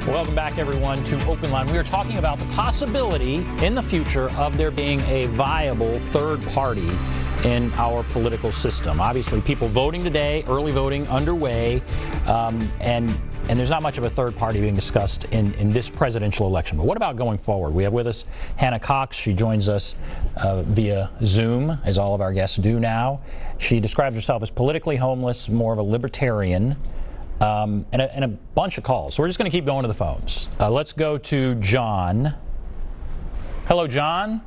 Welcome back, everyone, to Open Line. We are talking about the possibility in the future of there being a viable third party in our political system. Obviously, people voting today, early voting underway, and there's not much of a third party being discussed in this presidential election. But what about going forward? We have with us Hannah Cox. She joins us via Zoom, as all of our guests do now. She describes herself as politically homeless, more of a libertarian. And a bunch of calls. So we're just going to keep going to the phones. Let's go to John. Hello, John.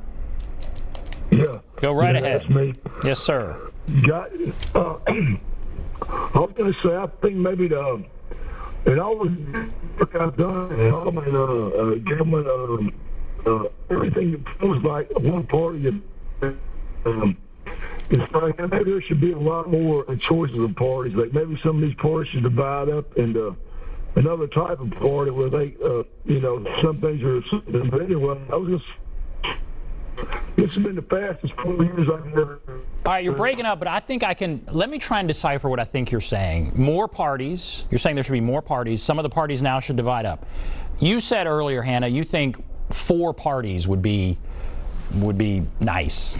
Yeah. Go right ahead. That's me. Yes, sir. I was going to say, I think maybe and all the work I've done, and all my government, everything feels like one party. It's like maybe there should be a lot more choices of parties. Like maybe some of these parties should divide up into another type of party where they, some things are. But anyway, this has been the fastest 4 years I've ever. All right, you're breaking up, but I think I can. Let me try and decipher what I think you're saying. More parties. You're saying there should be more parties. Some of the parties now should divide up. You said earlier, Hannah, you think 4 parties would be nice.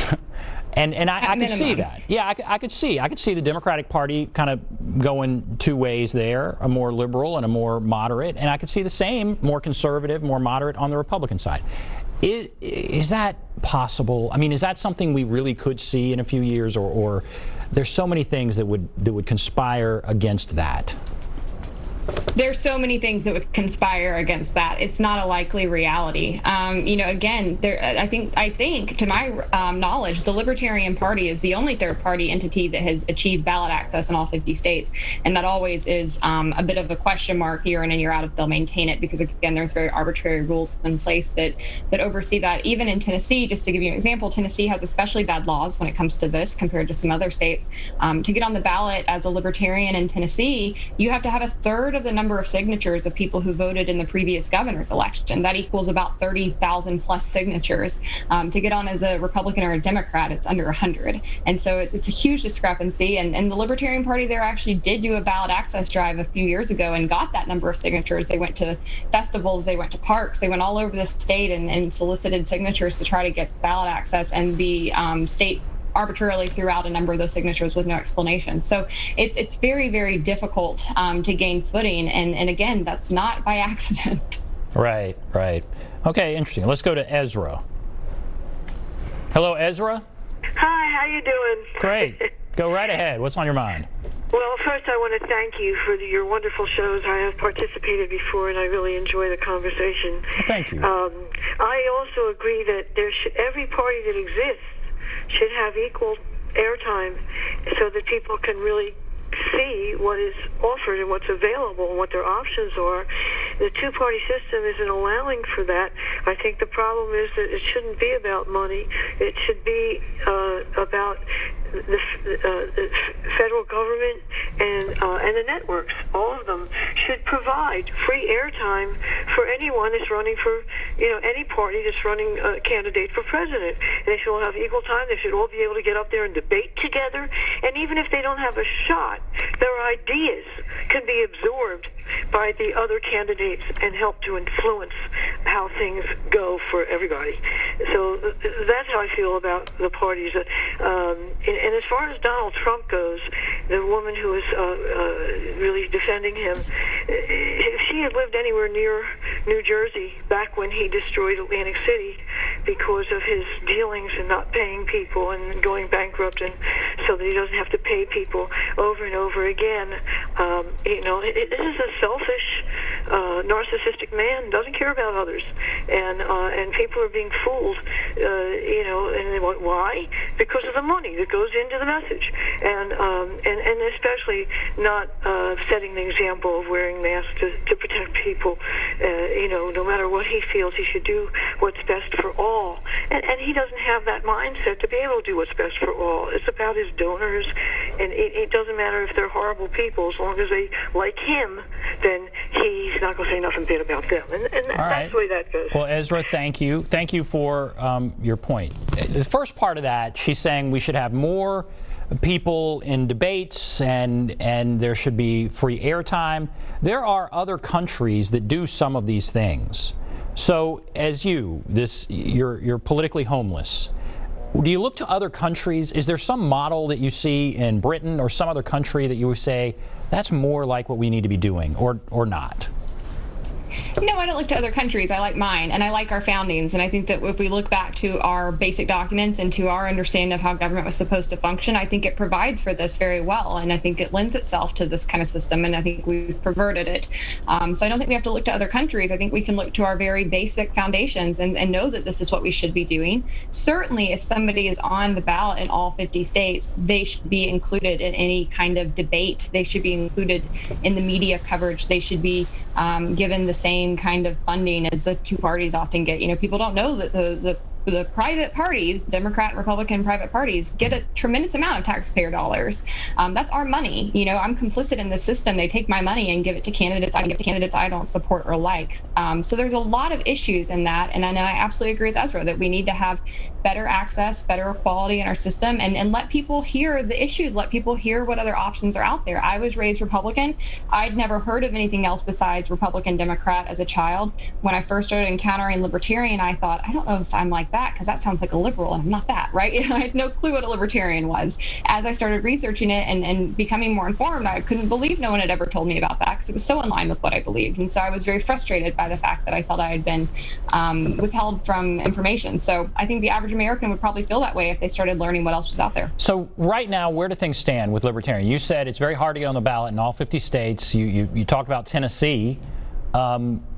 And I could see that. Yeah, I could see the Democratic Party kind of going two ways there, a more liberal and a more moderate, and I could see the same, more conservative, more moderate on the Republican side. Is that possible? I mean, is that something we really could see in a few years, or there's so many things that would conspire against that? There's so many things that would conspire against that. It's not a likely reality. Again, I think, to my knowledge, the Libertarian Party is the only third-party entity that has achieved ballot access in all 50 states, and that always is a bit of a question mark year in and year out if they'll maintain it, because again, there's very arbitrary rules in place that oversee that. Even in Tennessee, just to give you an example, Tennessee has especially bad laws when it comes to this compared to some other states. To get on the ballot as a Libertarian in Tennessee, you have to have a third of the number of signatures of people who voted in the previous governor's election. That equals about 30,000 plus signatures. To get on as a Republican or a Democrat, it's under 100. And so it's a huge discrepancy. And the Libertarian Party there actually did do a ballot access drive a few years ago and got that number of signatures. They went to festivals, they went to parks, they went all over the state and solicited signatures to try to get ballot access. And the state arbitrarily threw out a number of those signatures with no explanation. So it's very, very difficult to gain footing. And again, that's not by accident. Right. Okay, interesting. Let's go to Ezra. Hello, Ezra. Hi, how you doing? Great. Go right ahead. What's on your mind? Well, first I want to thank you for your wonderful shows. I have participated before, and I really enjoy the conversation. Thank you. I also agree that every party that exists should have equal airtime so that people can really see what is offered and what's available and what their options are. The two-party system isn't allowing for that. I think the problem is that it shouldn't be about money. It should be about the federal government and the networks. All of them should provide free airtime for anyone that's running for, any party that's running a candidate for president. They should all have equal time. They should all be able to get up there and debate together. And even if they don't have a shot, their ideas can be absorbed by the other candidates and help to influence how things go for everybody. So that's how I feel about the parties. And as far as Donald Trump goes, the woman who is really defending him, if she had lived anywhere near New Jersey back when he destroyed Atlantic City because of his dealings and not paying people and going bankrupt, and so that he doesn't have to pay people over and over again, this is a selfish, narcissistic man, doesn't care about others, and people are being fooled, and why? Because of the money that goes into the message, and especially not setting the example of wearing masks to protect people. No matter what he feels, he should do what's best for all, and he doesn't have that mindset to be able to do what's best for all. It's about his donors, and it doesn't matter if they're horrible people, as long as they like him, then he's not going to say nothing bad about them, and that's the way that goes. Well, Ezra, thank you for your point. The first part of that, she's saying we should have more people in debates and there should be free airtime. There are other countries that do some of these things. So as you're politically homeless. Do you look to other countries? Is there some model that you see in Britain or some other country that you would say that's more like what we need to be doing, or not? No, I don't look to other countries. I like mine, and I like our foundings. And I think that if we look back to our basic documents and to our understanding of how government was supposed to function, I think it provides for this very well. And I think it lends itself to this kind of system, and I think we've perverted it. So I don't think we have to look to other countries. I think we can look to our very basic foundations and know that this is what we should be doing. Certainly, if somebody is on the ballot in all 50 states, they should be included in any kind of debate. They should be included in the media coverage. They should be given the same kind of funding as the two parties often get. You know, people don't know that the private parties, Democrat and Republican private parties, get a tremendous amount of taxpayer dollars. That's our money. You know, I'm complicit in the system. They take my money and give it to candidates. I give it to candidates I don't support or like. So there's a lot of issues in that. And I absolutely agree with Ezra that we need to have better access, better equality in our system, and let people hear the issues, let people hear what other options are out there. I was raised Republican. I'd never heard of anything else besides Republican, Democrat as a child. When I first started encountering libertarian, I thought, I don't know if I'm like that, because that sounds like a liberal, and I'm not that, right? I had no clue what a libertarian was. As I started researching it and becoming more informed, I couldn't believe no one had ever told me about that, because it was so in line with what I believed. And so I was very frustrated by the fact that I felt I had been withheld from information. So I think the average American would probably feel that way if they started learning what else was out there. So right now, where do things stand with libertarian? You said it's very hard to get on the ballot in all 50 states. You talked about Tennessee.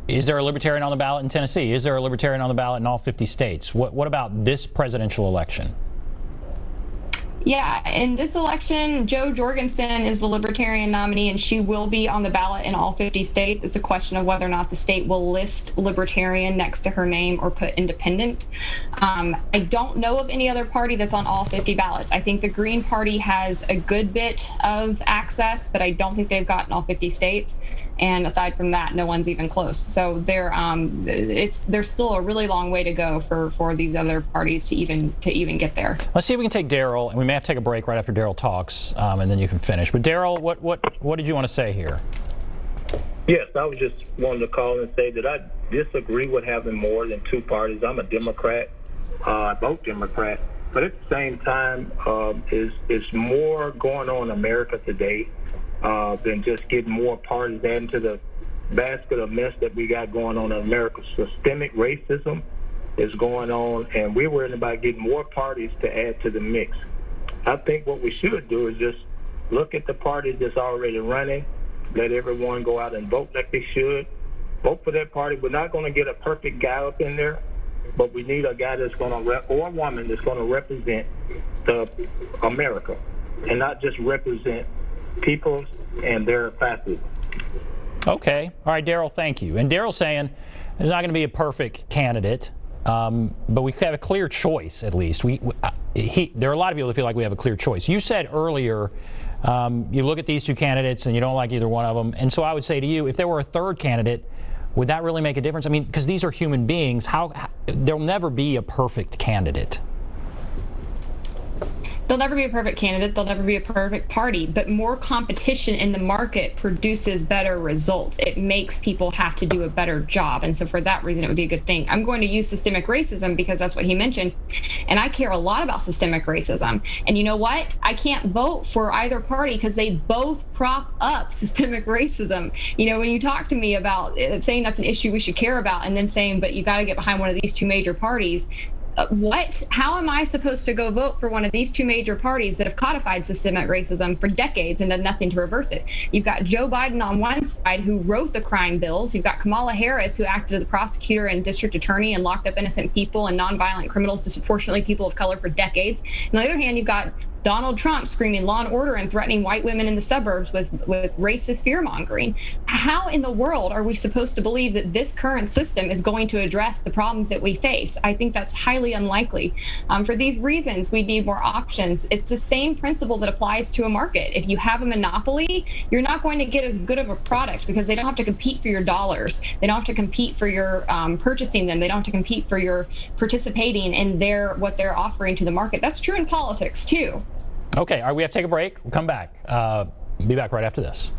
Is there a libertarian on the ballot in Tennessee? Is there a libertarian on the ballot in all 50 states? What about this presidential election? Yeah, in this election, Jo Jorgensen is the Libertarian nominee, and she will be on the ballot in all 50 states. It's a question of whether or not the state will list Libertarian next to her name or put Independent. I don't know of any other party that's on all 50 ballots. I think the Green Party has a good bit of access, but I don't think they've gotten all 50 states. And aside from that, no one's even close. So there's still a really long way to go for these other parties to even get there. Let's see if we can take Daryl, and we may have to take a break right after Daryl talks, and then you can finish. But Daryl, what did you want to say here? Yes, I was just wanting to call and say that I disagree with having more than two parties. I'm a Democrat, I vote Democrat, but at the same time, is more going on in America today than just getting more parties added to the basket of mess that we got going on in America. Systemic racism is going on, and we're worried about getting more parties to add to the mix. I think what we should do is just look at the parties that's already running, let everyone go out and vote like they should. Vote for that party. We're not going to get a perfect guy up in there, but we need a guy that's going to, or a woman that's going to represent America and not just represent people and their facets. Okay. All right, Daryl, thank you. And Daryl's saying there's not going to be a perfect candidate, but we have a clear choice, at least. There are a lot of people that feel like we have a clear choice. You said earlier you look at these two candidates and you don't like either one of them. And so I would say to you, if there were a third candidate, would that really make a difference? I mean, because these are human beings. There'll never be a perfect candidate. There'll never be a perfect candidate. There'll never be a perfect party. But more competition in the market produces better results. It makes people have to do a better job. And so for that reason, it would be a good thing. I'm going to use systemic racism because that's what he mentioned. And I care a lot about systemic racism. And you know what? I can't vote for either party because they both prop up systemic racism. You know, when you talk to me about saying that's an issue we should care about and then saying, but you got to get behind one of these two major parties, how am I supposed to go vote for one of these two major parties that have codified systemic racism for decades and done nothing to reverse it? You've got Joe Biden on one side who wrote the crime bills. You've got Kamala Harris who acted as a prosecutor and district attorney and locked up innocent people and nonviolent criminals, disproportionately people of color, for decades. On the other hand, you've got Donald Trump screaming law and order and threatening white women in the suburbs with racist fear-mongering. How in the world are we supposed to believe that this current system is going to address the problems that we face? I think that's highly unlikely. For these reasons, we need more options. It's the same principle that applies to a market. If you have a monopoly, you're not going to get as good of a product because they don't have to compete for your dollars. They don't have to compete for your purchasing them. They don't have to compete for your participating in what they're offering to the market. That's true in politics, too. Okay, all right, we have to take a break. We'll come back. Be back right after this.